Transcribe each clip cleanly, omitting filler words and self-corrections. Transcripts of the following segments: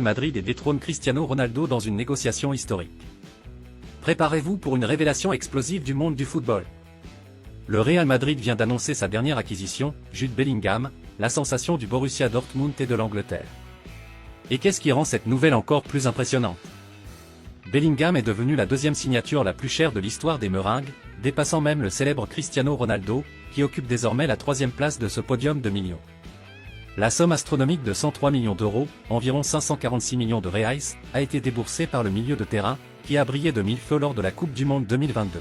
Madrid et détrône Cristiano Ronaldo dans une négociation historique. Préparez-vous pour une révélation explosive du monde du football. Le Real Madrid vient d'annoncer sa dernière acquisition, Jude Bellingham, la sensation du Borussia Dortmund et de l'Angleterre. Et qu'est-ce qui rend cette nouvelle encore plus impressionnante? Bellingham est devenu la deuxième signature la plus chère de l'histoire des Meringues, dépassant même le célèbre Cristiano Ronaldo, qui occupe désormais la troisième place de ce podium de millions. La somme astronomique de 103 millions d'euros, environ 546 millions de reais, a été déboursée par le milieu de terrain, qui a brillé de mille feux lors de la Coupe du Monde 2022.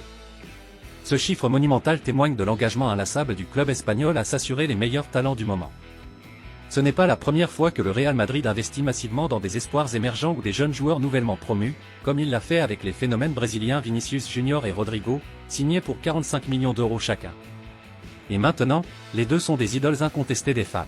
Ce chiffre monumental témoigne de l'engagement inlassable du club espagnol à s'assurer les meilleurs talents du moment. Ce n'est pas la première fois que le Real Madrid investit massivement dans des espoirs émergents ou des jeunes joueurs nouvellement promus, comme il l'a fait avec les phénomènes brésiliens Vinicius Junior et Rodrigo, signés pour 45 millions d'euros chacun. Et maintenant, les deux sont des idoles incontestées des fans.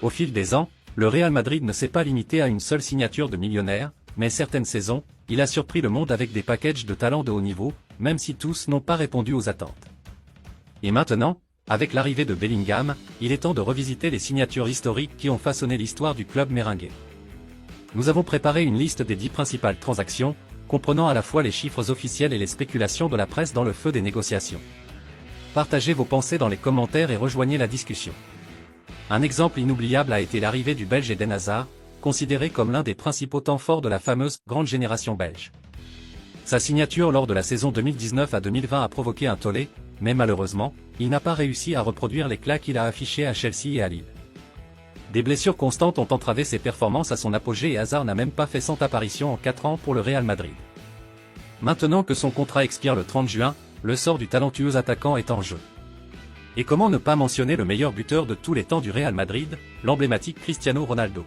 Au fil des ans, le Real Madrid ne s'est pas limité à une seule signature de millionnaire, mais certaines saisons, il a surpris le monde avec des packages de talents de haut niveau, même si tous n'ont pas répondu aux attentes. Et maintenant, avec l'arrivée de Bellingham, il est temps de revisiter les signatures historiques qui ont façonné l'histoire du club merengue. Nous avons préparé une liste des 10 principales transactions, comprenant à la fois les chiffres officiels et les spéculations de la presse dans le feu des négociations. Partagez vos pensées dans les commentaires et rejoignez la discussion. Un exemple inoubliable a été l'arrivée du Belge Eden Hazard, considéré comme l'un des principaux temps forts de la fameuse « grande génération belge ». Sa signature lors de la saison 2019 à 2020 a provoqué un tollé, mais malheureusement, il n'a pas réussi à reproduire l'éclat qu'il a affiché à Chelsea et à Lille. Des blessures constantes ont entravé ses performances à son apogée et Hazard n'a même pas fait 100 apparitions en 4 ans pour le Real Madrid. Maintenant que son contrat expire le 30 juin, le sort du talentueux attaquant est en jeu. Et comment ne pas mentionner le meilleur buteur de tous les temps du Real Madrid, l'emblématique Cristiano Ronaldo.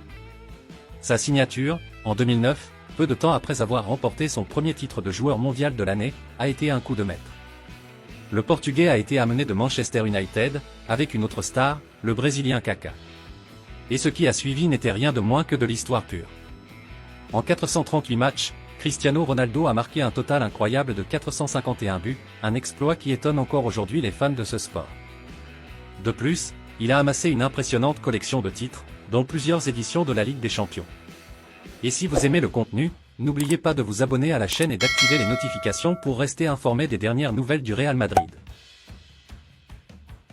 Sa signature, en 2009, peu de temps après avoir remporté son premier titre de joueur mondial de l'année, a été un coup de maître. Le Portugais a été amené de Manchester United, avec une autre star, le Brésilien Kaká. Et ce qui a suivi n'était rien de moins que de l'histoire pure. En 438 matchs, Cristiano Ronaldo a marqué un total incroyable de 451 buts, un exploit qui étonne encore aujourd'hui les fans de ce sport. De plus, il a amassé une impressionnante collection de titres, dont plusieurs éditions de la Ligue des Champions. Et si vous aimez le contenu, n'oubliez pas de vous abonner à la chaîne et d'activer les notifications pour rester informé des dernières nouvelles du Real Madrid.